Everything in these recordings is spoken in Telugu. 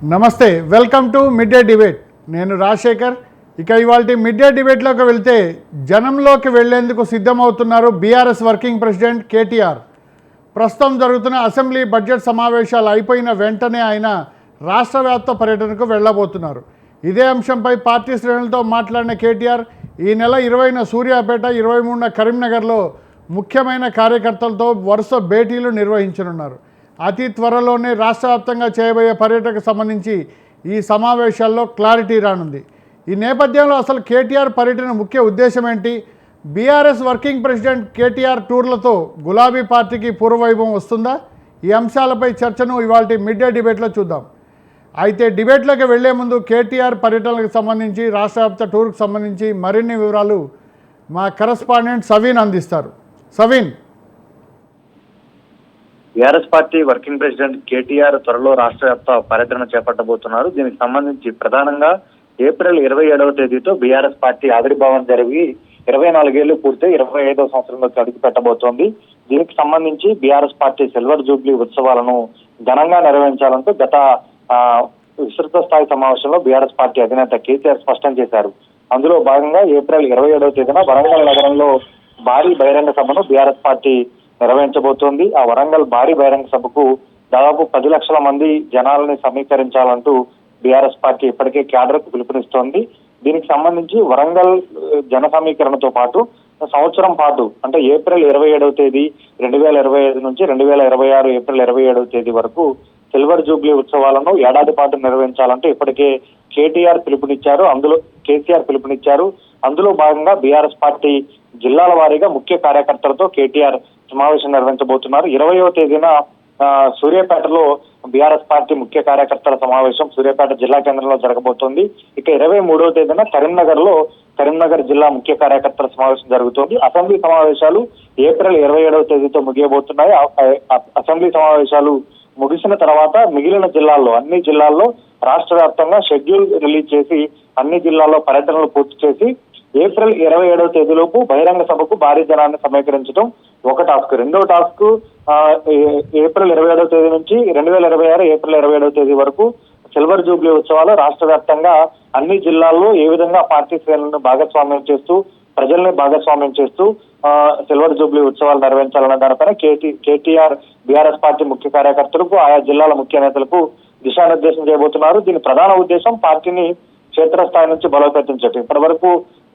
నమస్తే, welcome to mid day debate. నేను రాజశేఖర్. ఇవాళ మిడ్ డే డిబేట్లోకి వెళ్తే జనంలోకి వెళ్లేందుకు సిద్ధమవుతున్నారు బీఆర్ఎస్ వర్కింగ్ ప్రెసిడెంట్ కేటీఆర్. ప్రస్తుతం జరుగుతున్న అసెంబ్లీ బడ్జెట్ సమావేశాలు అయిపోయిన వెంటనే ఆయన రాష్ట్ర వ్యాప్త పర్యటనకు వెళ్లబోతున్నారు. ఇదే అంశంపై పార్టీ శ్రేణులతో మాట్లాడిన కేటీఆర్ ఈ నెల 20న సూర్యాపేట, 23న కరీంనగర్లో ముఖ్యమైన కార్యకర్తలతో వరుస భేటీలు నిర్వహించనున్నారు. అతి త్వరలోనే రాష్ట్ర వ్యాప్తంగా చేయబోయే పర్యటనకు సంబంధించి ఈ సమావేశాల్లో క్లారిటీ రానుంది. ఈ నేపథ్యంలో అసలు కేటీఆర్ పర్యటన ముఖ్య ఉద్దేశం ఏంటి? బీఆర్ఎస్ వర్కింగ్ ప్రెసిడెంట్ కేటీఆర్ టూర్లతో గులాబీ పార్టీకి పూర్వవైభవం వస్తుందా? ఈ అంశాలపై చర్చను ఇవాళ మిడ్ డే డిబేట్లో చూద్దాం. అయితే డిబేట్లోకి వెళ్లే ముందు కేటీఆర్ పర్యటనకు సంబంధించి, రాష్ట్ర వ్యాప్త టూర్కు సంబంధించి మరిన్ని వివరాలు మా కరెస్పాండెంట్ సవీన్ అందిస్తారు. Saveen. BRS party working president KTR త్వరలో రాష్ట్ర వ్యాప్త పర్యటన చేపట్టబోతున్నారు. దీనికి సంబంధించి ప్రధానంగా ఏప్రిల్ 27వ తేదీతో బీఆర్ఎస్ పార్టీ ఆవిర్భావం జరిగి 24 ఏళ్లు పూర్తయి 25వ సంవత్సరంలోకి అడుగు పెట్టబోతోంది. దీనికి సంబంధించి బీఆర్ఎస్ పార్టీ సిల్వర్ జూబ్లీ ఉత్సవాలను ఘనంగా నిర్వహించాలంటూ గత విస్తృత స్థాయి సమావేశంలో బీఆర్ఎస్ పార్టీ అధినేత కేసీఆర్ స్పష్టం చేశారు. అందులో భాగంగా ఏప్రిల్ 27వ తేదీన వరంగల్ నగరంలో భారీ బహిరంగ సభను బీఆర్ఎస్ పార్టీ నిర్వహించబోతోంది. ఆ వరంగల్ భారీ బహిరంగ సభకు దాదాపు 10 లక్షల మంది జనాలని సమీకరించాలంటూ బీఆర్ఎస్ పార్టీ ఇప్పటికే క్యాడర్కు పిలుపునిస్తోంది. దీనికి సంబంధించి వరంగల్ జన సమీకరణతో పాటు సంవత్సరం పాటు అంటే ఏప్రిల్ 27వ తేదీ 2025 నుంచి 2026 ఏప్రిల్ 27వ తేదీ వరకు సిల్వర్ జూబ్లీ ఉత్సవాలను ఏడాది పాటు నిర్వహించాలంటూ ఇప్పటికే కేసీఆర్ పిలుపునిచ్చారు. అందులో భాగంగా బీఆర్ఎస్ పార్టీ జిల్లాల వారీగా ముఖ్య కార్యకర్తలతో కేటీఆర్ సమావేశం నిర్వహించబోతున్నారు. 20వ తేదీన సూర్యాపేటలో బీఆర్ఎస్ పార్టీ ముఖ్య కార్యకర్తల సమావేశం సూర్యాపేట జిల్లా కేంద్రంలో జరగబోతోంది. ఇక 23వ తేదీన కరీంనగర్ జిల్లా ముఖ్య కార్యకర్తల సమావేశం జరుగుతోంది. అసెంబ్లీ సమావేశాలు ఏప్రిల్ 27వ తేదీతో ముగియబోతున్నాయి. అసెంబ్లీ సమావేశాలు ముగిసిన తర్వాత మిగిలిన అన్ని జిల్లాల్లో రాష్ట్ర వ్యాప్తంగా షెడ్యూల్ రిలీజ్ చేసి అన్ని జిల్లాల్లో పర్యటనలు పూర్తి చేసి ఏప్రిల్ 27వ తేదీలోపు బహిరంగ సభకు భారీ జనాన్ని సమీకరించడం ఒక టాస్క్. రెండో టాస్క్ ఏప్రిల్ 27వ తేదీ నుంచి 2026 ఏప్రిల్ 27వ తేదీ వరకు సిల్వర్ జూబ్లీ ఉత్సవాలు రాష్ట్ర వ్యాప్తంగా అన్ని జిల్లాల్లో ఏ విధంగా పార్టీ శ్రేణులను భాగస్వామ్యం చేస్తూ ప్రజల్ని భాగస్వామ్యం చేస్తూ సిల్వర్ జూబ్లీ ఉత్సవాలు నిర్వహించాలన్న దానిపైన కేటీఆర్ బీఆర్ఎస్ పార్టీ ముఖ్య కార్యకర్తలకు, ఆయా జిల్లాల ముఖ్య నేతలకు దిశానిర్దేశం చేయబోతున్నారు. దీని ప్రధాన ఉద్దేశం పార్టీని క్షేత్రస్థాయి నుంచి బలోపేతం చేయడం. ఇప్పటి వరకు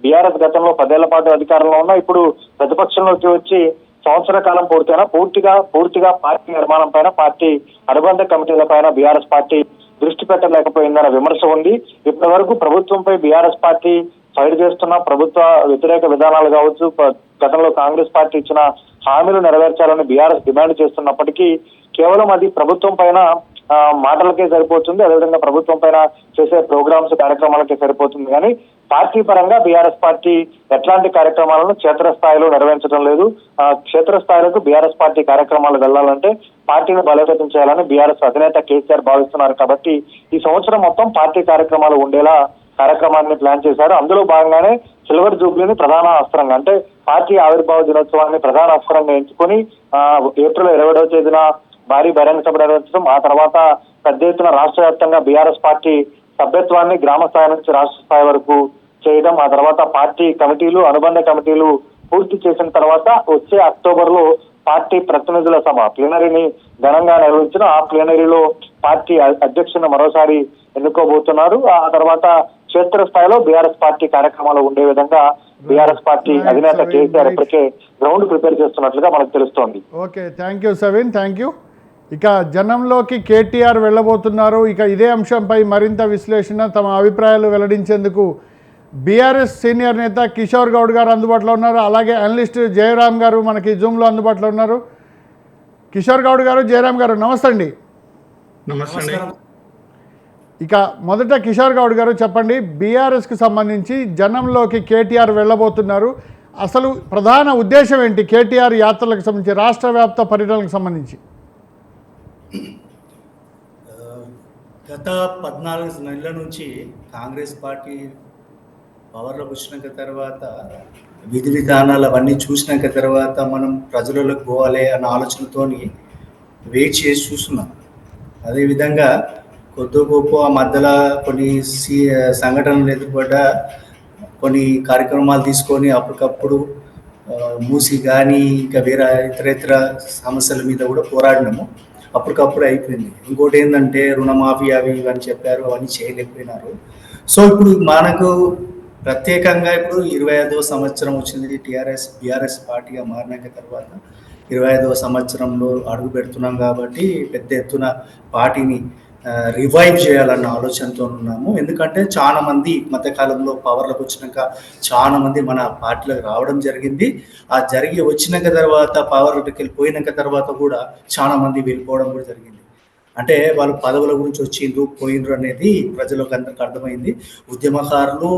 బీఆర్ఎస్ గతంలో 10 ఏళ్ల పాటు అధికారంలో ఉన్నా ఇప్పుడు ప్రతిపక్షంలోకి వచ్చి సంవత్సర కాలం పూర్తయినా పూర్తిగా పార్టీ నిర్మాణం పైన, పార్టీ అనుబంధ కమిటీల పైన బీఆర్ఎస్ పార్టీ దృష్టి పెట్టలేకపోయిందన్న విమర్శ ఉంది. ఇప్పటి వరకు ప్రభుత్వంపై బీఆర్ఎస్ పార్టీ ఫైట్ చేస్తున్న ప్రభుత్వ వ్యతిరేక విధానాలు కావచ్చు, గతంలో కాంగ్రెస్ పార్టీ ఇచ్చిన హామీలు నెరవేర్చాలని బీఆర్ఎస్ డిమాండ్ చేస్తున్నప్పటికీ కేవలం అది ప్రభుత్వం పైన మాటలకే సరిపోతుంది, అదేవిధంగా ప్రభుత్వం పైన చేసే ప్రోగ్రామ్స్ కార్యక్రమాలకే సరిపోతుంది. కానీ పార్టీ పరంగా బీఆర్ఎస్ పార్టీ ఎట్లాంటి కార్యక్రమాలను క్షేత్రస్థాయిలో నిర్వహించడం లేదు. క్షేత్రస్థాయిలకు బీఆర్ఎస్ పార్టీ కార్యక్రమాలు వెళ్లాలంటే పార్టీని బలోపేతం చేయాలని బీఆర్ఎస్ అధినేత కేసీఆర్ భావిస్తున్నారు. కాబట్టి ఈ సంవత్సరం మొత్తం పార్టీ కార్యక్రమాలు ఉండేలా కార్యక్రమాన్ని ప్లాన్ చేశారు. అందులో భాగంగానే సిల్వర్ జూబ్లీని ప్రధాన అస్త్రంగా, అంటే పార్టీ ఆవిర్భావ దినోత్సవాన్ని ప్రధాన అస్త్రంగా ఎంచుకొని ఏప్రిల్ 20వ తేదీన భారీ బహిరంగ సభ నిర్వహించడం, ఆ తర్వాత పెద్ద ఎత్తున రాష్ట్ర వ్యాప్తంగా బీఆర్ఎస్ పార్టీ సభ్యత్వాన్ని గ్రామ స్థాయి నుంచి రాష్ట్ర స్థాయి వరకు చేయడం, ఆ తర్వాత పార్టీ కమిటీలు, అనుబంధ కమిటీలు పూర్తి చేసిన తర్వాత వచ్చే అక్టోబర్లో పార్టీ ప్రతినిధుల సభ ప్లీనరీని ఘనంగా నిర్వహించిన, ఆ ప్లీనరీలో పార్టీ అధ్యక్షుని మరోసారి ఎన్నుకోబోతున్నారు. ఆ తర్వాత క్షేత్రస్థాయిలో బీఆర్ఎస్ పార్టీ కార్యక్రమాలు ఉండే విధంగా బీఆర్ఎస్ పార్టీ అధినేత కేసీఆర్ ఇప్పటికే గ్రౌండ్ ప్రిపేర్ చేస్తున్నట్లుగా మనకు తెలుస్తోంది. Okay, thank you Saveen, thank you. జనంలోకి కేటీఆర్ వెళ్ళబోతున్నారు. ఇదే అంశంపై మరింత విశ్లేషణ, తమ అభిప్రాయాలు వెల్లడించేందుకు బీఆర్ఎస్ సీనియర్ నేత కిషోర్ గౌడ్ గారు అందుబాటులో ఉన్నారు. అలాగే అనలిస్ట్ జయరామ్ గారు మనకి జూమ్లో అందుబాటులో ఉన్నారు. కిషోర్ గౌడ్ గారు, జయరామ్ గారు, నమస్తే అండి. నమస్తే. మొదట కిషోర్ గౌడ్ గారు చెప్పండి, బీఆర్ఎస్కి సంబంధించి జనంలోకి కేటీఆర్ వెళ్ళబోతున్నారు. అసలు ప్రధాన ఉద్దేశం ఏంటి కేటీఆర్ యాత్రలకు సంబంధించి, రాష్ట్ర వ్యాప్త పర్యటనకు సంబంధించి? గత 14 నెలల నుంచి కాంగ్రెస్ పార్టీ పవర్లోకి వచ్చినాక తర్వాత విధి విధానాలు అవన్నీ చూసినాక తర్వాత మనం ప్రజలకు పోవాలి అన్న ఆలోచనతోని వెయిట్ చేసి చూస్తున్నాం. అదేవిధంగా కొద్ది గొప్ప ఆ మధ్యలో కొన్ని సంఘటనలు ఎదురుపడ్డ కొన్ని కార్యక్రమాలు తీసుకొని అప్పటికప్పుడు మూసి కానీ ఇంకా వేరే ఇతర సమస్యల మీద కూడా పోరాడినాము. అప్పటికప్పుడు అయిపోయింది. ఇంకోటి ఏంటంటే రుణమాఫీ అవి ఇవని చెప్పారు, అవన్నీ చేయలేకపోయినారు. సో ఇప్పుడు మనకు ప్రత్యేకంగా ఇప్పుడు 25వ సంవత్సరం వచ్చింది బీఆర్ఎస్ పార్టీగా మారినాక తర్వాత 25వ సంవత్సరంలో అడుగు పెడుతున్నాం కాబట్టి పెద్ద ఎత్తున పార్టీని రివైవ్ చేయాలన్న ఆలోచనతో ఉన్నాము. ఎందుకంటే చాలా మంది మధ్యకాలంలో పవర్లోకి వచ్చినాక చాలా మంది మన పార్టీలకు రావడం జరిగింది. ఆ వచ్చినాక తర్వాత పవర్లోకి వెళ్ళిపోయినాక తర్వాత కూడా చాలా మంది వెళ్ళిపోవడం కూడా జరిగింది. అంటే వాళ్ళు పదవుల గురించి వచ్చిండ్రు పోయిండ్రు అనేది ప్రజలకు అందరికి అర్థమైంది. ఉద్యమకారులు,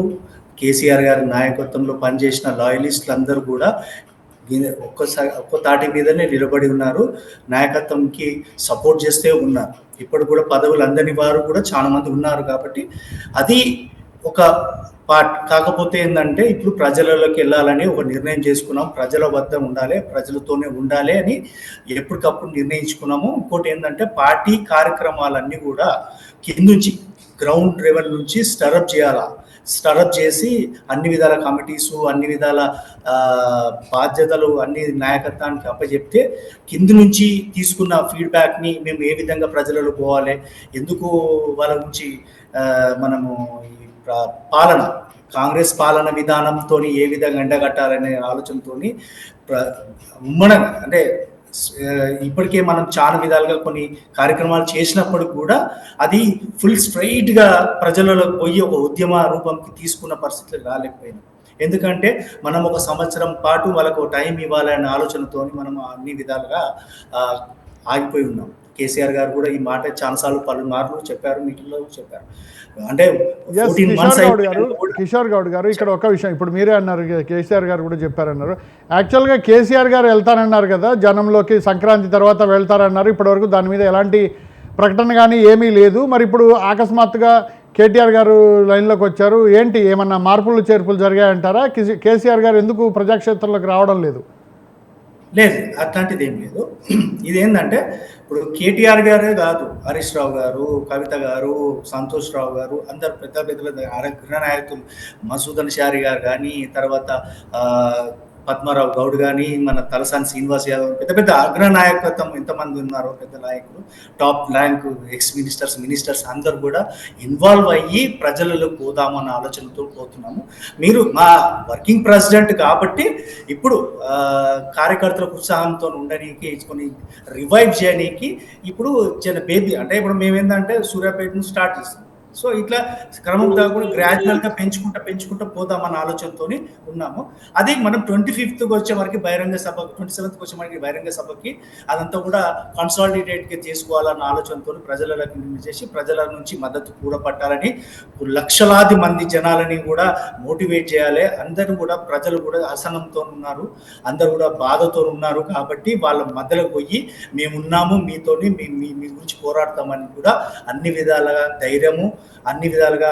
కేసీఆర్ గారి నాయకత్వంలో పనిచేసిన లాయలిస్టులు అందరూ కూడా ఒక్క తాటి మీదనే నిలబడి ఉన్నారు, నాయకత్వంకి సపోర్ట్ చేస్తే ఉన్నారు. ఇప్పుడు కూడా పదవులు అందని వారు కూడా చాలా మంది ఉన్నారు. కాబట్టి అది ఒక పార్ట్. కాకపోతే ఏంటంటే ఇప్పుడు ప్రజలలోకి వెళ్ళాలని ఒక నిర్ణయం చేసుకున్నాం. ప్రజల వద్ద ఉండాలి, ప్రజలతోనే ఉండాలి అని ఎప్పటికప్పుడు నిర్ణయించుకున్నాము. ఇంకోటి ఏంటంటే పార్టీ కార్యక్రమాలన్నీ కూడా కింద నుంచి గ్రౌండ్ లెవెల్ నుంచి స్టార్ట్అప్ చేసి అన్ని విధాల కమిటీసు, అన్ని విధాల బాధ్యతలు అన్ని నాయకత్వానికి అప్పచెప్తే కింద నుంచి తీసుకున్న ఫీడ్బ్యాక్ని మేము ఏ విధంగా ప్రజలలో పోవాలి, ఎందుకు వాళ్ళ నుంచి మనము పాలన కాంగ్రెస్ పాలన విధానంతో ఏ విధంగా ఎండగట్టాలనే ఆలోచనతో ఉమ్మడంగా అంటే ఇప్పటికే మనం చాలా విధాలుగా కొన్ని కార్యక్రమాలు చేసినప్పుడు కూడా అది ఫుల్ స్ట్రైట్గా ప్రజలలో పోయి ఒక ఉద్యమ రూపంకి తీసుకున్న పరిస్థితులు రాలేకపోయినాం. ఎందుకంటే మనం ఒక సంవత్సరం పాటు వాళ్ళకు టైం ఇవ్వాలనే ఆలోచనతో మనం అన్ని విధాలుగా ఆగిపోయి ఉన్నాం. కేసీఆర్ గారు కూడా ఈ మాట చాలాసార్లు పలుమార్లు చెప్పారు, మీటింగ్లో చెప్పారు. అంటే కిషోర్ గౌడ్ గారు ఇక్కడ ఒక విషయం, ఇప్పుడు మీరే అన్నారు, కేసీఆర్ గారు కూడా చెప్పారన్నారు. యాక్చువల్గా కేసీఆర్ గారు వెళ్తానన్నారు కదా జనంలోకి, సంక్రాంతి తర్వాత వెళ్తారన్నారు. ఇప్పటివరకు దాని మీద ఎలాంటి ప్రకటన కానీ ఏమీ లేదు. మరి ఇప్పుడు అకస్మాత్తుగా కేటీఆర్ గారు లైన్లోకి వచ్చారు. ఏంటి, ఏమన్నా మార్పులు చేర్పులు జరిగాయంటారా? కేసీఆర్ గారు ఎందుకు ప్రజాక్షేత్రంలోకి రావడం లేదు? లేదు, అట్లాంటిది ఏం లేదు. ఇదేంటంటే ఇప్పుడు కేటీఆర్ గారే కాదు, హరీష్ రావు గారు, కవిత గారు, సంతోష్ రావు గారు, అందరు పెద్ద అగ్ర నాయకులు, మసూదన్ షారి గారు కానీ, తర్వాత పద్మారావు గౌడ్ కానీ, మన తలసాని శ్రీనివాస్ యాదవ్, పెద్ద అగ్ర నాయకత్వం ఎంతమంది ఉన్నారో పెద్ద నాయకులు, టాప్ ర్యాంక్ మినిస్టర్స్ అందరు కూడా ఇన్వాల్వ్ అయ్యి ప్రజలలో పోదామన్న ఆలోచనతో పోతున్నాము. మీరు మా వర్కింగ్ ప్రెసిడెంట్ కాబట్టి ఇప్పుడు కార్యకర్తలకు ఉత్సాహంతో ఉండడానికి, కొన్ని రివైవ్ చేయడానికి ఇప్పుడు చిన్న బేబీ అంటే ఇప్పుడు మేమేందంటే సూర్యాపేటను స్టార్ట్ చేస్తాం. సో ఇట్లా క్రమంగా కూడా గ్రాడ్యువల్గా పెంచుకుంటూ పోదామన్న ఆలోచనతో ఉన్నాము. అది మనం 25th వచ్చే వరకు బహిరంగ సభ, 27th వచ్చే వరకు బహిరంగ సభకి అదంతా కూడా కన్సాలిడేట్గా చేసుకోవాలన్న ఆలోచనతో ప్రజలకు చేసి ప్రజల నుంచి మద్దతు కూడా పట్టాలని, లక్షలాది మంది జనాలని కూడా మోటివేట్ చేయాలి. అందరూ కూడా ప్రజలు కూడా అసహనంతో ఉన్నారు, అందరూ కూడా బాధతో ఉన్నారు. కాబట్టి వాళ్ళ మధ్యలోకి పోయి మేమున్నాము, మీతోని మీ గురించి పోరాడతామని కూడా అన్ని విధాలుగా ధైర్యము, అన్ని విధాలుగా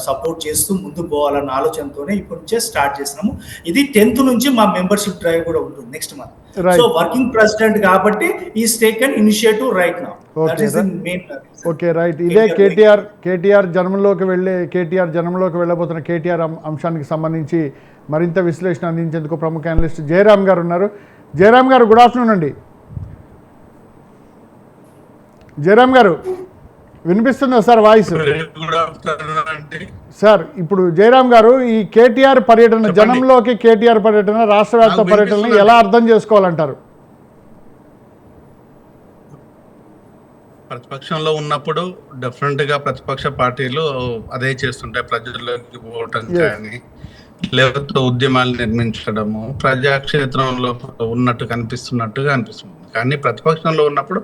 సపోర్ట్ చేస్తూ ముందుకు పోవాలన్న ఆలోచనతోనే ఇప్పటి నుంచే స్టార్ట్ చేసినాము. ఇది 10th నుంచి మా మెంబర్షిప్ డ్రైవ్ కూడా ఉంటుంది next month. So working president కాబట్టి ఈ taken initiative right now. Okay, right. ఇదే కేటీఆర్ జనంలోకి వెళ్ళబోతున్న కేటీఆర్ అంశానికి సంబంధించి మరింత విశ్లేషణ అందించేందుకు ప్రముఖ అనలిస్ట్ జయరామ్ గారు ఉన్నారు. జయరామ్ గారు, గుడ్ ఆఫ్టర్నూన్ అండి. జయరామ్ గారు వినిపిస్తుందా సార్ వాయిస్? సార్ ఇప్పుడు జయరామ్ గారు, ఈ కేటీఆర్ పర్యటన, జనంలోకి కేటీఆర్ పర్యటన, రాష్ట్ర వ్యాప్త పర్యటనని ఎలా అర్థం చేసుకోవాలంటారు? ప్రతిపక్షంలో ఉన్నప్పుడు డెఫినెట్ గా ప్రతిపక్ష పార్టీలు అదే చేస్తుంటాయి, ప్రజల్లోకి పోవటం కానీ, లేకపోతే ఉద్యమాలు నిర్మించడము, ప్రజాక్షేత్రంలో ఉన్నట్టుగా అనిపిస్తుంది. కానీ ప్రతిపక్షంలో ఉన్నప్పుడు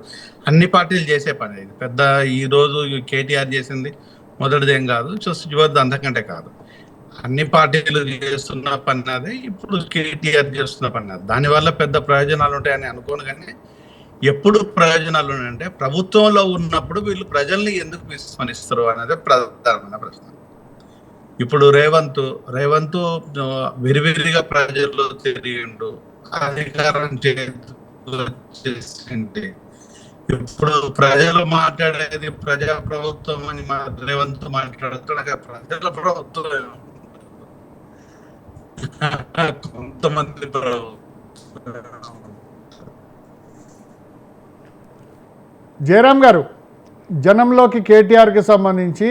అన్ని పార్టీలు చేసే పని ఇది. పెద్ద ఈరోజు కేటీఆర్ చేసింది మొదటిదేం కాదు, చూసి అంతకంటే కాదు. అన్ని పార్టీలు చేస్తున్న పని అదే, ఇప్పుడు కేటీఆర్ చేస్తున్న పని అది. దానివల్ల పెద్ద ప్రయోజనాలు ఉంటాయని అనుకోను. కానీ ఎప్పుడు ప్రయోజనాలు ఉన్నాయంటే ప్రభుత్వంలో ఉన్నప్పుడు వీళ్ళు ప్రజల్ని ఎందుకు విస్మరిస్తారు అనేది ప్రధానమైన ప్రశ్న. ఇప్పుడు రేవంత్ విరివిరిగా ప్రజల్లో తిరిగిండు, అధికారం చేసింది. ఇప్పుడు ప్రజలు మాట్లాడేది ప్రజా ప్రభుత్వం అని రేవంత్ మాట్లాడుతున్నాడు. ప్రజల ప్రభుత్వం కొంతమంది జయరాం గారు, జనంలోకి కేటీఆర్కి సంబంధించి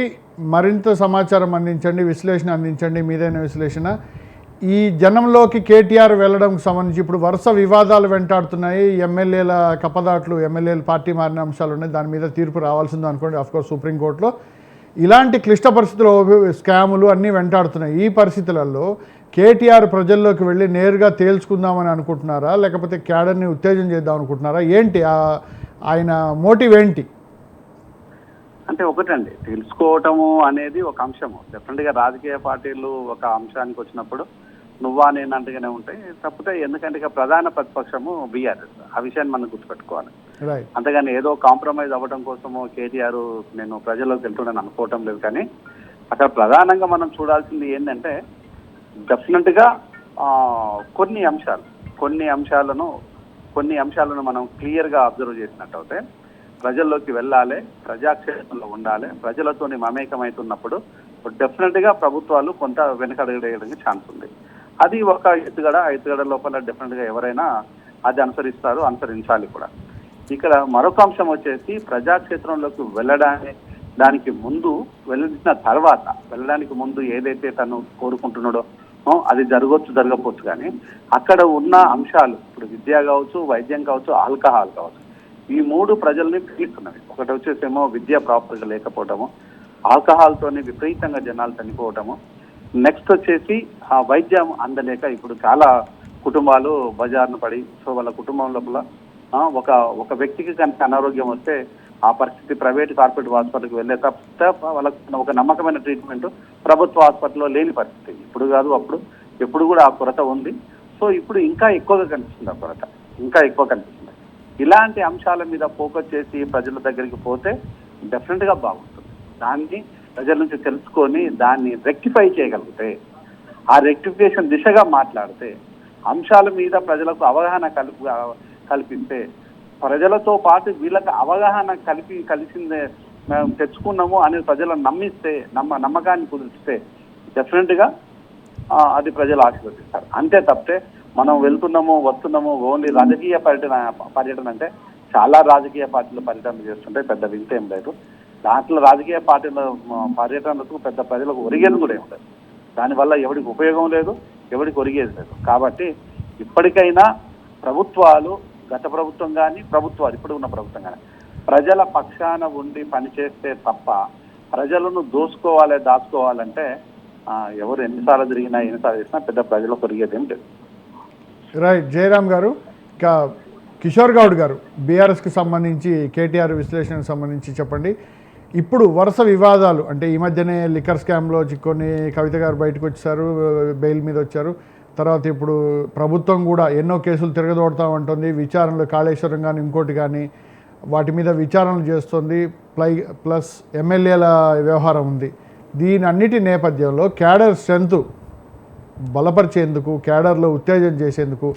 మరింత సమాచారం అందించండి, విశ్లేషణ అందించండి, మీదైన విశ్లేషణ. ఈ జనంలోకి కేటీఆర్ వెళ్ళడంకి సంబంధించి ఇప్పుడు వరుస వివాదాలు వెంటాడుతున్నాయి. ఎమ్మెల్యేల కప్పదాట్లు, ఎమ్మెల్యేలు పార్టీ మారిన అంశాలు ఉన్నాయి. దాని మీద తీర్పు రావాల్సిందో అనుకోండి, ఆఫ్కోర్స్ సుప్రీంకోర్టులో. ఇలాంటి క్లిష్ట పరిస్థితుల్లో స్కాములు అన్నీ వెంటాడుతున్నాయి. ఈ పరిస్థితులలో కేటీఆర్ ప్రజల్లోకి వెళ్ళి నేరుగా తేల్చుకుందామని అనుకుంటున్నారా, లేకపోతే క్యాడర్ని ఉత్తేజం చేద్దాం అనుకుంటున్నారా? ఏంటి ఆయన మోటివ్ ఏంటి? అంటే ఒకటండి, తెలుసుకోవటము అనేది ఒక అంశము. డెఫినెట్గా రాజకీయ పార్టీలు ఒక అంశానికి వచ్చినప్పుడు నువ్వా నేనంటగానే ఉంటాయి. తప్పితే ఎందుకంటే ఇక ప్రధాన ప్రతిపక్షము బీఆర్ఎస్, ఆ విషయాన్ని మనం గుర్తుపెట్టుకోవాలి. అంతేగాని ఏదో కాంప్రమైజ్ అవ్వడం కోసము కేటీఆర్ నేను ప్రజల్లోకి వెళ్తున్నాను అనుకోవటం లేదు. కానీ అక్కడ ప్రధానంగా మనం చూడాల్సింది ఏంటంటే డెఫినెట్గా కొన్ని అంశాలను మనం క్లియర్గా అబ్జర్వ్ చేసినట్టు అయితే ప్రజల్లోకి వెళ్ళాలి, ప్రజాక్షేత్రంలో ఉండాలి, ప్రజలతోని మమేకమవుతున్నప్పుడు డెఫినెట్గా ప్రభుత్వాలు కొంత వెనకడగడానికి ఛాన్స్ ఉంది. అది ఒక ఎత్తుగడ లోపల డెఫినెట్గా ఎవరైనా అది అనుసరించాలి కూడా. ఇక్కడ మరొక అంశం వచ్చేసి ప్రజాక్షేత్రంలోకి వెళ్ళడానికి ముందు ఏదైతే తను కోరుకుంటున్నాడో అది జరగకపోవచ్చు. కానీ అక్కడ ఉన్న అంశాలు ఇప్పుడు విద్య కావచ్చు, వైద్యం కావచ్చు, ఆల్కహాల్ కావచ్చు, ఈ మూడు ప్రజల్ని పీడిస్తున్నవి. ఒకటి వచ్చేసేమో విద్య ప్రాపర్గా లేకపోవటము, ఆల్కహాల్తోని విపరీతంగా జనాలు చనిపోవటము, నెక్స్ట్ వచ్చేసి ఆ వైద్యం అందలేక ఇప్పుడు చాలా కుటుంబాలు బజార్ను పడి, సో వాళ్ళ కుటుంబం లోపల ఒక వ్యక్తికి కనుక అనారోగ్యం వస్తే ఆ పరిస్థితి ప్రైవేట్ కార్పొరేట్ హాస్పిటల్కి వెళ్ళే తప్ప వాళ్ళకి ఒక నమ్మకమైన ట్రీట్మెంట్ ప్రభుత్వ హాస్పిటల్లో లేని పరిస్థితి. ఇప్పుడు కాదు అప్పుడు, ఎప్పుడు కూడా ఆ కొరత ఉంది. సో ఇప్పుడు ఇంకా ఎక్కువగా కనిపిస్తుంది ఆ కొరత, ఇంకా ఎక్కువ కనిపిస్తుంది. ఇలాంటి అంశాల మీద ఫోకస్ చేసి ప్రజల దగ్గరికి పోతే డెఫినెట్గా బాగుంటుంది. దాన్ని ప్రజల నుంచి తెలుసుకొని దాన్ని రెక్టిఫై చేయగలిగితే, ఆ రెక్టిఫికేషన్ దిశగా మాట్లాడితే, అంశాల మీద ప్రజలకు అవగాహన కల్పిస్తే, ప్రజలతో పాటు వీళ్ళకి అవగాహన కలిసిందే మేము తెచ్చుకున్నాము అని ప్రజలను నమ్మిస్తే, నమ్మకాన్ని కుదిరిస్తే డెఫినెట్గా అది ప్రజలు ఆశీర్వదిస్తారు. అంతే తప్పితే మనం వెళ్తున్నాము వస్తున్నాము ఓన్లీ రాజకీయ పర్యటన అంటే చాలా రాజకీయ పార్టీలు పర్యటన చేస్తుంటే పెద్ద వింత ఏం లేదు. దాంట్లో రాజకీయ పార్టీల పర్యటనలకు పెద్ద ప్రజలకు ఒరిగేది కూడా ఏం లేదు. దానివల్ల ఎవరికి ఉపయోగం లేదు, ఎవరికి ఒరిగేది లేదు. కాబట్టి ఇప్పటికైనా ప్రభుత్వాలు, గత ప్రభుత్వం కానీ ఇప్పుడు ఉన్న ప్రభుత్వం కానీ ప్రజల పక్షాన ఉండి పనిచేస్తే తప్ప ప్రజలను దాచుకోవాలంటే ఎవరు ఎన్నిసార్లు చేసినా పెద్ద ప్రజలకు ఒరిగేది ఏం లేదు. రైట్. జయరాం గారు, ఇంకా కిషోర్ గౌడ్ గారు, బీఆర్ఎస్కి సంబంధించి కేటీఆర్ విశ్లేషణకు సంబంధించి చెప్పండి. ఇప్పుడు వరుస వివాదాలు అంటే ఈ మధ్యనే లిక్కర్ స్కామ్లో చిక్కుని కవిత గారు బయటకు వచ్చారు, బెయిల్ మీద వచ్చారు. తర్వాత ఇప్పుడు ప్రభుత్వం కూడా ఎన్నో కేసులు తిరగదోడతామంటుంది. విచారణలు కాళేశ్వరం కానీ ఇంకోటి కానీ వాటి మీద విచారణలు చేస్తుంది. ప్లస్ ఎమ్మెల్యేల వ్యవహారం ఉంది. దీని అన్నిటి నేపథ్యంలో క్యాడర్ స్ట్రెంత్ బలపరిచేందుకు, క్యాడర్లో ఉత్తేజం చేసేందుకు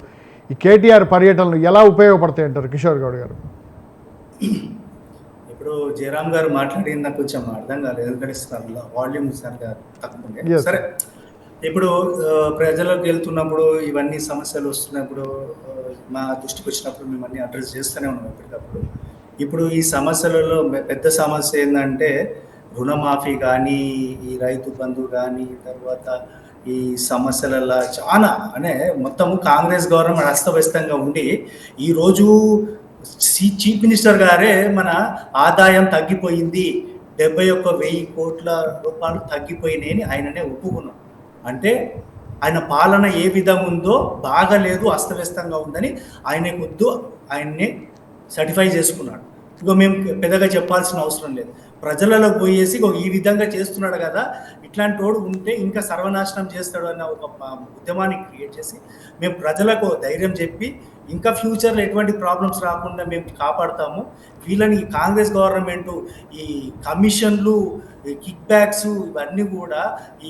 ఈ కేటీఆర్ పర్యటనలు ఎలా ఉపయోగపడతాయి అంటారు కిషోర్ గౌడ్ గారు? ఇప్పుడు జయరాం గారు మాట్లాడింది నాకు కొంచెం అర్థం కాలేదు, ఎందుకంటే వాల్యూమ్ తక్కువ. సరే, ఇప్పుడు ప్రజలకు వెళ్తున్నప్పుడు ఇవన్నీ సమస్యలు వస్తున్నప్పుడు మా దృష్టికి వచ్చినప్పుడు మేము అన్ని అడ్రస్ చేస్తూనే ఉన్నాం ఎప్పటికప్పుడు. ఇప్పుడు ఈ సమస్యలలో పెద్ద సమస్య ఏంటంటే రుణమాఫీ కానీ, ఈ రైతు బంధు కానీ, తర్వాత ఈ సమస్యలలో చాలా మొత్తము కాంగ్రెస్ గవర్నమెంట్ అస్తవ్యస్తంగా ఉండి ఈరోజు చీఫ్ మినిస్టర్ గారే మన ఆదాయం తగ్గిపోయింది, 71,000 కోట్ల రూపాయలు తగ్గిపోయినాయని ఆయననే ఒప్పుకున్నాం. అంటే ఆయన పాలన ఏ విధంగా ఉందో బాగలేదు, అస్తవ్యస్తంగా ఉందని ఆయన్ని సర్టిఫై చేసుకున్నాడు. ఇక మేము పెద్దగా చెప్పాల్సిన అవసరం లేదు. ప్రజలలో పోయేసి ఈ విధంగా చేస్తున్నాడు కదా, ఇట్లాంటి వాడు ఉంటే ఇంకా సర్వనాశనం చేస్తాడు అన్న ఒక ఉద్యమాన్ని క్రియేట్ చేసి మేము ప్రజలకు ధైర్యం చెప్పి ఇంకా ఫ్యూచర్లో ఎటువంటి ప్రాబ్లమ్స్ రాకుండా మేము కాపాడుతాము. వీళ్ళని కాంగ్రెస్ గవర్నమెంట్ ఈ కమిషన్లు, కిక్ బ్యాక్స్ ఇవన్నీ కూడా ఈ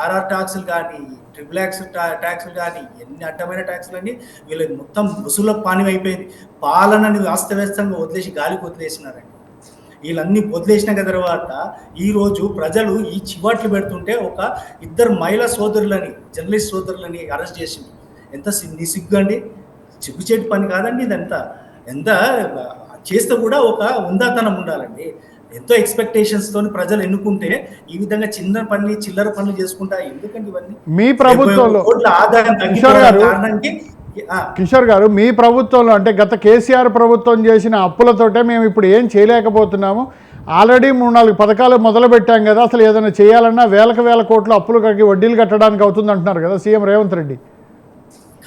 ఆర్ఆర్ ట్యాక్సులు కానీ, ట్రిపుల్ యాక్స్ ట్యాక్సులు కానీ, ఎన్ని అడ్డమైన ట్యాక్సులన్నీ వీళ్ళకి మొత్తం వసూల పాని అయిపోయింది. పాలనని అస్తవ్యస్తంగా వదిలేసి గాలికి వదిలేసినారండి. వీళ్ళన్నీ వదిలేసినాక తర్వాత ఈరోజు ప్రజలు ఈ చివాట్లు పెడుతుంటే ఒక ఇద్దరు మహిళా సోదరులని, జర్నలిస్ట్ సోదరులని అరెస్ట్ చేసింది. ఎంత నిసిగ్గు అండి, సిగ్గుచేటి పని కాదండి ఇదంతా. ఎంత చేస్తే కూడా ఒక ఉందాతనం ఉండాలండి. ఎంతో ఎక్స్పెక్టేషన్స్తో ప్రజలు ఎన్నుకుంటే ఈ విధంగా చిన్న పనులు, చిల్లర పనులు చేసుకుంటా ఎందుకండి ఇవన్నీ? మీ ప్రభుత్వంలో ఆదాయం కారణానికి కిషోర్ గారు, మీ ప్రభుత్వంలో అంటే గత కేసీఆర్ ప్రభుత్వం చేసిన అప్పులతోటే మేము ఇప్పుడు ఏం చేయలేకపోతున్నాము. ఆల్రెడీ 3-4 పథకాలు మొదలు పెట్టాం కదా, అసలు ఏదైనా చేయాలన్నా వేల కోట్ల అప్పులు కట్టి వడ్డీలు కట్టడానికి అవుతుంది అంటున్నారు కదా సీఎం రేవంత్ రెడ్డి.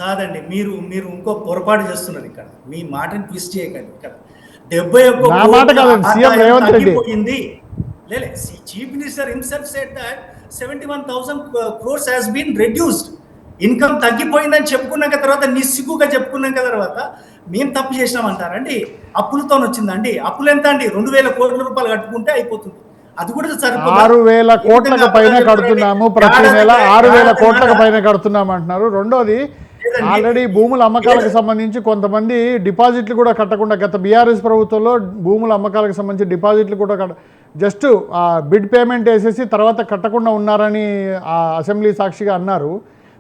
కాదండి, మీరు ఇంకో పొరపాటు చేస్తున్నారు ఇక్కడ. మీ మాటని ట్విస్ట్ చేయకండి. ఇక్కడ 71 లేలే, chief minister himself said that 71,000 crores has been reduced. Income తగ్గిపోయిందని చెప్పుకున్నాక తర్వాత, నిస్సిగ్గుగా చెప్పుకున్నాక తర్వాత మేము తప్పు చేసినామంటారండి? అప్పులతో వచ్చిందండి. అప్పులు ఎంత అండి? 2,000 కోట్ల రూపాయలు కట్టుకుంటే అయిపోతుంది. అది కూడా సరిపోదు. 6,000 కోట్లకు పైన కడుతున్నాము, ప్రతి నెల 6,000 కోట్లకు పైన కడుతున్నాము అంటున్నారు. రెండోది, ఆల్రెడీ భూముల అమ్మకాలకు సంబంధించి కొంతమంది డిపాజిట్లు కూడా కట్టకుండా, గత బీఆర్ఎస్ ప్రభుత్వంలో భూముల అమ్మకాలకు సంబంధించి డిపాజిట్లు కూడా జస్ట్ బిడ్ పేమెంట్ వేసేసి తర్వాత కట్టకుండా ఉన్నారని అసెంబ్లీ సాక్షిగా అన్నారు.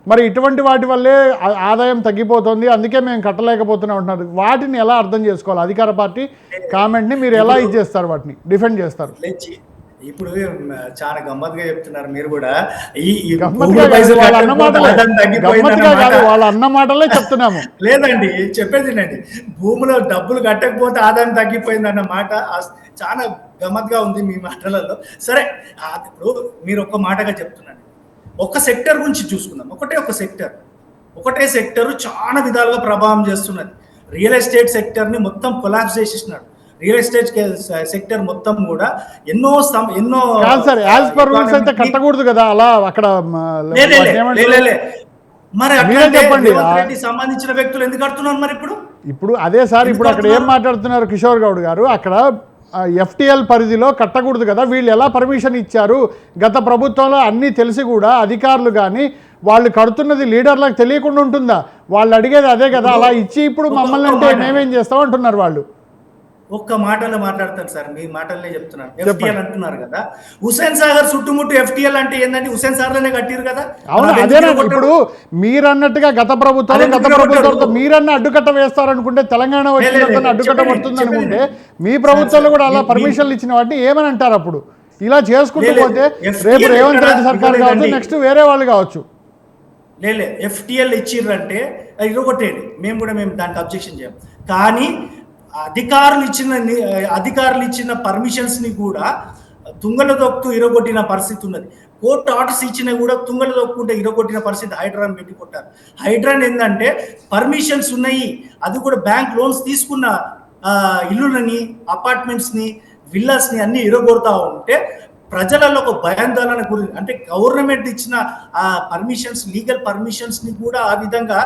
మరి ఇటువంటి వాటి వల్లే ఆదాయం తగ్గిపోతుంది, అందుకే మేము కట్టలేకపోతున్నాం అంటున్నారు. వాటిని ఎలా అర్థం చేసుకోవాలి? అధికార పార్టీ కామెంట్ని మీరు ఎలా చేస్తారు, వాటిని డిఫెండ్ చేస్తారు? ఇప్పుడు చాలా గమ్మత్తుగా చెప్తున్నారు మీరు కూడా. వాళ్ళ అన్న మాటలే చెప్తున్నాము. లేదండి, చెప్పేదినండి. భూమిలో డబ్బులు కట్టకపోతే ఆదాయం తగ్గిపోయింది అన్న మాట చాలా గమ్మత్తుగా ఉంది మీ మాటలలో. సరే, ఇప్పుడు మీరు ఒక్క మాటగా చెప్తున్నాను. ఒక సెక్టర్ గురించి చూసుకుందాం. ఒకటే సెక్టర్ చాలా విధాలుగా ప్రభావం చేస్తున్నది. రియల్ ఎస్టేట్ సెక్టర్ని మొత్తం కొలాప్స్ చేసేసినాడు. రియల్ ఎస్టేట్ సెక్టర్ మొత్తం కూడా ఎన్నో సార్, యాజ్ పర్ రూల్స్ అయితే కట్టకూడదు కదా అలా అక్కడ. మరి చెప్పండి, సంబంధించిన వ్యక్తులు ఎందుకు కడుతున్నారు మరి ఇప్పుడు అదే సార్, ఇప్పుడు అక్కడ ఏం మాట్లాడుతున్నారు కిషోర్ గౌడ్ గారు? అక్కడ ఎఫ్టీఎల్ పరిధిలో కట్టకూడదు కదా, వీళ్ళు ఎలా పర్మిషన్ ఇచ్చారు? గత ప్రభుత్వంలో అన్నీ తెలిసి కూడా అధికారులు కానీ వాళ్ళు కడుతున్నది లీడర్లకు తెలియకుండా ఉంటుందా? వాళ్ళు అడిగేది అదే కదా, అలా ఇచ్చి ఇప్పుడు మమ్మల్ని అంటే మేమేం చేస్తాం అంటున్నారు వాళ్ళు. ఒక్క మాటలో మాట్లాడతారు సార్, మీ మాటలనే చెప్తున్నారు. ఎఫ్టీఎల్ అంటున్నారు కదా, హుస్సేన్ సాగర్ చుట్టుముట్టు ఎఫ్టీఎల్ అంటే ఏంటంటే హుస్సేన్ సాగర్లోనే కట్టిరు కదా. అవును, అదేనా ఇప్పుడు మీరన్నట్టుగా గత ప్రభుత్వంతో మీరన్న అడ్డుకట్ట వేస్తారనుకుంటే, తెలంగాణ వచ్చిన అడ్డుకట్ట పడుతుంది అనుకుంటే, మీ ప్రభుత్వంలో కూడా అలా పర్మిషన్లు ఇచ్చిన వాటిని ఏమని అంటారు? అప్పుడు ఇలా చేసుకుంటూ పోతే రేపు రేవంత్ రెడ్డి సర్కార్ కావచ్చు, నెక్స్ట్ వేరే వాళ్ళు కావచ్చు. లేలే, ఎఫ్టీఎల్ ఇచ్చిర్రంటే ఇరగొట్టేది, మేము దానికి అబ్జెక్షన్ చేయం. కానీ అధికారులు ఇచ్చిన పర్మిషన్స్ ని కూడా తుంగల దొక్కు ఇరగొట్టిన పరిస్థితి ఉన్నది. కోర్టు ఆర్డర్స్ ఇచ్చినా కూడా తుంగల దొక్కుంటే ఇరగొట్టిన పరిస్థితి. హైడ్రాన్ పెట్టి కొట్టారు. హైడ్రాన్ ఏంటంటే పర్మిషన్స్ ఉన్నాయి, అది కూడా బ్యాంక్ లోన్స్ తీసుకున్న ఇల్లులని, అపార్ట్మెంట్స్ని, విల్లాస్ని అన్ని ఇరగొడతా ఉంటే ప్రజలలో ఒక భయాందోళన గురించి, అంటే గవర్నమెంట్ ఇచ్చిన ఆ పర్మిషన్స్, లీగల్ పర్మిషన్స్ ని కూడా ఆ విధంగా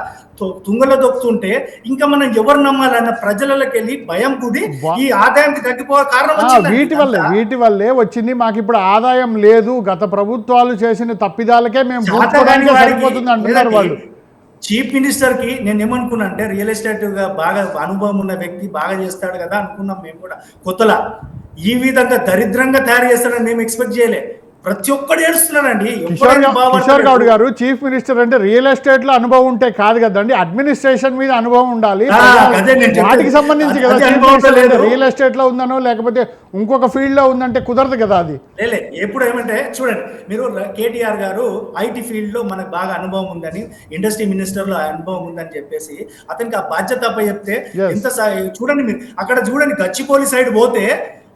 తుంగలో దొక్కుతుంటే ఇంకా మనం ఎవరు నమ్మాలన్న ప్రజలకి వెళ్ళి భయం కూడి ఈ ఆదాయానికి తగ్గిపోయే కారణం వీటి వల్లే వచ్చింది. మాకు ఇప్పుడు ఆదాయం లేదు, గత ప్రభుత్వాలు చేసిన తప్పిదాలకే మేము సరిపోతుంది అంటున్నారు వాళ్ళు. చీఫ్ మినిస్టర్ కి నేను ఏమనుకున్నా అంటే, రియల్ ఎస్టేట్ గా బాగా అనుభవం ఉన్న వ్యక్తి బాగా చేస్తాడు కదా అనుకున్నాం మేము కూడా. కొత్తలా ఈ విధంగా దరిద్రంగా తయారు చేస్తాడని మేము ఎక్స్పెక్ట్ చేయలే. ప్రతి ఒక్కడు ఏడుస్తున్నాడండి. కిషోర్ గౌడ్ గారు, చీఫ్ మినిస్టర్ అంటే రియల్ ఎస్టేట్ లో అనుభవం ఉంటే కాదు కదండి, అడ్మినిస్ట్రేషన్ మీద అనుభవం ఉండాలి. వాటికి సంబంధించి కదా రియల్ ఎస్టేట్ లో ఉందనో లేకపోతే ఇంకొక ఫీల్డ్ లో ఉందంటే కుదరదు కదా అది. లేలే, ఎప్పుడు ఏమంటే చూడండి, మీరు కేటీఆర్ గారు ఐటీ ఫీల్డ్ లో మనకు బాగా అనుభవం ఉందని, ఇండస్ట్రీ మినిస్టర్ లో అనుభవం ఉందని చెప్పేసి అతనికి ఆ బాధ్యత అప్ప చెప్తే ఎంత చూడండి. మీరు అక్కడ చూడండి, గచ్చిపోలి సైడ్ పోతే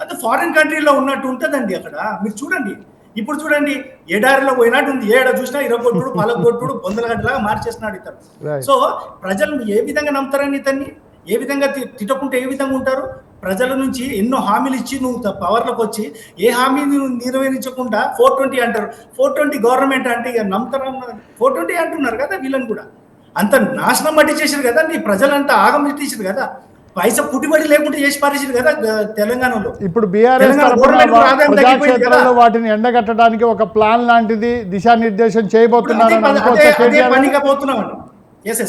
అది ఫారిన్ కంట్రీలో ఉన్నట్టు ఉంటుందండి. అక్కడ మీరు చూడండి, ఇప్పుడు చూడండి, ఎడారిలో పోయినట్టు ఉంది. ఏడ చూసినా ఇరగొట్టుడు, పలగొట్టుడు, బొందల గడ్డలాగా మార్చేస్తున్నాడు ఇతను. సో ప్రజలు ఏ విధంగా నమ్ముతారని ఇతన్ని? ఏ విధంగా తిట్టకుంటే ఏ విధంగా ఉంటారు? ప్రజల నుంచి ఎన్నో హామీలు ఇచ్చి నువ్వు పవర్లోకి వచ్చి ఏ హామీని నెరవేర్చకుండా 420 అంటారు. 420 గవర్నమెంట్ అంటే ఇక నమ్ముతారన్న 420 అంటున్నారు కదా వీళ్ళని కూడా. అంత నాశనం పట్టించేసారు కదా, నీ ప్రజలంతా ఆగం పెట్టేసారు కదా, పైసా పుట్టిబడి లేకుండా చేసి పారేసారు కదా తెలంగాణలో. ఇప్పుడు బీఆర్ఎస్ తెలంగాణ తరఫున గవర్నమెంట్ కూడా ఆదాయం తగ్గిపోయింది కదా. ప్రజాక్షేత్రంలో వాటిని ఎండగట్టడానికి ఒక ప్లాన్ లాంటిది దిశానిర్దేశం చేయబోతున్నారు అదే పనిగా పోతున్నామండి. ఎస్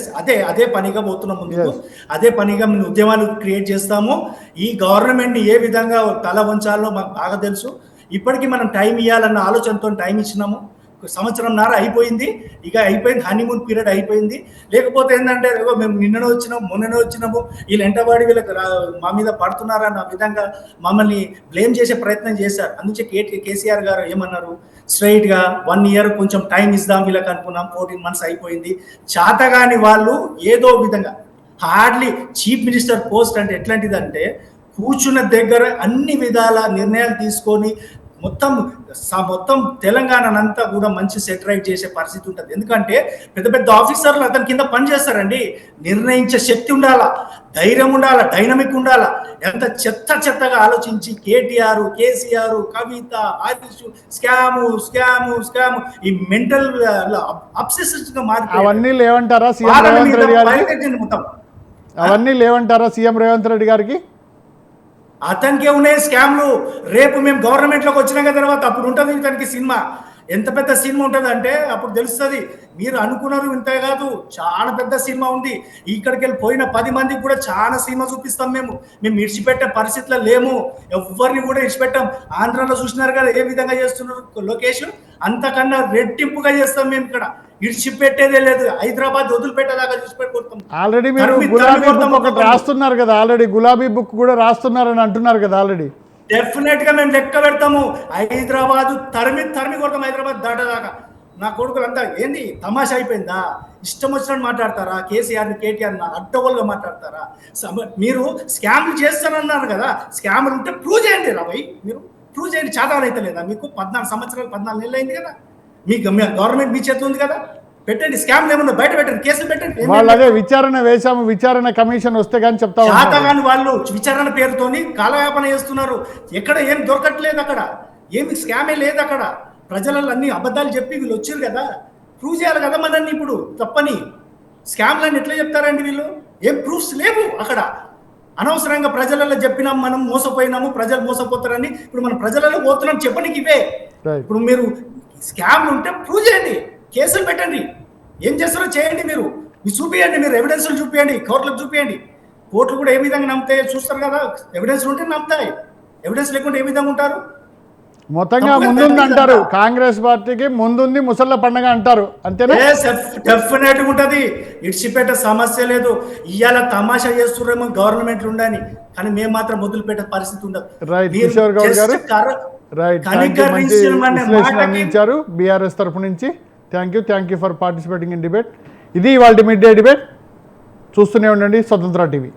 అదే పనిగా పోతున్నాం ముందుకు. అదే పనిగా మేము ఉద్యమాలు క్రియేట్ చేస్తాము. ఈ గవర్నమెంట్ ఏ విధంగా తల వంచాలో మాకు బాగా తెలుసు. ఇప్పటికీ మనం టైం ఇవ్వాలన్న ఆలోచనతో టైం ఇచ్చినాము. సంవత్సరంన్నర అయిపోయింది, ఇక అయిపోయింది, హనీమూన్ పీరియడ్ అయిపోయింది. లేకపోతే ఏంటంటే మేము నిన్ననే వచ్చినాము, మొన్ననే వచ్చినాము, వీళ్ళు ఎంటబడి వీళ్ళకి మా మీద పడుతున్నారన్న విధంగా మమ్మల్ని బ్లేమ్ చేసే ప్రయత్నం చేశారు. అందుకే కేసీఆర్ గారు ఏమన్నారు, స్ట్రైట్గా 1 year కొంచెం టైం ఇద్దాం వీళ్ళకి అనుకున్నాం. 14 months అయిపోయింది. చాతగాని వాళ్ళు ఏదో విధంగా హార్డ్లీ చీఫ్ మినిస్టర్ పోస్ట్ అంటే ఎట్లాంటిదంటే కూర్చున్న దగ్గర అన్ని విధాల నిర్ణయాలు తీసుకొని మొత్తం తెలంగాణనంతా కూడా మంచి సెటరైట్ చేసే పరిస్థితి ఉంటుంది. ఎందుకంటే పెద్ద పెద్ద ఆఫీసర్లు అతని కింద పని చేస్తారండి. నిర్ణయించే శక్తి ఉండాలా, ధైర్యం ఉండాలా, డైనమిక్ ఉండాలా. ఎంత చెత్తగా ఆలోచించి కేసీఆర్, కవిత, హరీష్ స్కాము ఈ మెంటల్ అబ్సెసివ్ గా మారి అవన్నీ లేవంటారా సీఎం రేవంత్ రెడ్డి గారికి? అవన్నీ లేవంటారా సీఎం రేవంత్ రెడ్డి గారికి? అతనికే ఉన్నాయి స్కామ్లు. రేపు మేము గవర్నమెంట్లోకి వచ్చినాక తర్వాత అప్పుడు ఉంటుంది ఇతనికి సినిమా. ఎంత పెద్ద సినిమా ఉంటుంది అంటే అప్పుడు తెలుస్తుంది. మీరు అనుకున్నారు ఇంత కాదు, చాలా పెద్ద సినిమా ఉంది. ఇక్కడికి వెళ్ళి పోయిన 10 మందికి కూడా చాలా సినిమా చూపిస్తాం. మేము ఇడిచిపెట్టే పరిస్థితిలో లేము, ఎవరిని కూడా ఇడిచిపెట్టాం. ఆంధ్రాలో చూసినారు కదా ఏ విధంగా చేస్తున్నారు లోకేష్, అంతకన్నా రెట్టింపుగా చేస్తాం మేము. ఇక్కడ ఇడిచిపెట్టేదే లేదు. హైదరాబాద్ వదిలిపెట్టేదాకా చూసిపెట్టుకుంటాం. ఆల్రెడీ మీరు గులాబీ బుక్ ఒకటి రాస్తున్నారు కదా, ఆల్రెడీ గులాబీ బుక్ కూడా రాస్తున్నారని అంటున్నారు కదా ఆల్రెడీ. డెఫినెట్ గా మేము లెక్క పెడతాము. హైదరాబాద్ తరిమి కొడతాం, హైదరాబాద్ దాటదాకా. నా కొడుకులు అంతా ఏంది తమాషా అయిపోయిందా? ఇష్టం వచ్చినట్టు మాట్లాడతారా? కేసీఆర్ని కేటీఆర్ని అడ్డగోలుగా మాట్లాడతారా? మీరు స్కామ్లు చేస్తానన్నారు కదా, స్కామ్లు ఉంటే ప్రూవ్ చేయండి రాబోయ్. మీరు ప్రూవ్ చేయండి. చాదాలు అయితే లేదా మీకు? 14 సంవత్సరాలు 14 నెలలు అయింది కదా, మీకు గవర్నమెంట్ మీ చేతిలో ఉంది కదా, పెట్టండి. స్కామ్ ఏమన్నా బయట పెట్టండి, కేసులు పెట్టండి. వాళ్ళు అదే విచారణ వేశాము, విచారణ కమిషన్ వస్తే కానీ చెప్తా కానీ వాళ్ళు విచారణ పేరుతోని కాలయాపన చేస్తున్నారు. ఎక్కడ ఏం దొరకట్లేదు, అక్కడ ఏమి స్కామే లేదు. అక్కడ ప్రజలలో అన్ని అబద్ధాలు చెప్పి వీళ్ళు వచ్చారు కదా, ప్రూవ్ చేయాలి కదా మనల్ని. ఇప్పుడు తప్పని స్కామ్లని ఎట్లా చెప్తారండి వీళ్ళు? ఏం ప్రూఫ్స్ లేవు అక్కడ. అనవసరంగా ప్రజలలో చెప్పినాం, మనం మోసపోయినాము, ప్రజలు మోసపోతారని. ఇప్పుడు మనం ప్రజలలో పోతున్నాం చెప్పడానికి ఇవే. ఇప్పుడు మీరు స్కామ్లు ఉంటే ప్రూవ్ చేయండి, కేసులు పెట్టండి, ఏం చేస్తారో చేయండి. మీరు చూపియండి, మీరు ఎవిడెన్స్లు చూపియండి, కోర్టులకు చూపియండి. కోర్టులు కూడా ఏ విధంగా నమ్ముతాయి చూస్తారు కదా. ఎవిడెన్స్ ఉంటే నమ్ముతాయి, ఎవిడెన్స్ లేకుంటే ఏ విధంగా ఉంటారు? మొత్తంగా ముందుంది అంటారు, కాంగ్రెస్ పార్టీకి ముందుంది ముసళ్ళ పండుగ అంటారు, అంతేనా? డెఫినెట్ ఉంటది, ఇడిచిపెట్టే సమస్య లేదు. ఇవాళ తమాషా చేస్తున్నారేమో గవర్నమెంట్లు ఉండని, కానీ మేము మాత్రం వదిలిపెట్టే పరిస్థితి ఉండదు. రైట్, కిషోర్ గౌడ్ గారు రైట్, అందించారు బీఆర్ఎస్ తరఫు నుంచి. Thank you for participating in debate. ఇది ఇవాళ మిడ్ డే డిబేట్. చూస్తూనే ఉండండి స్వతంత్ర టీవీ.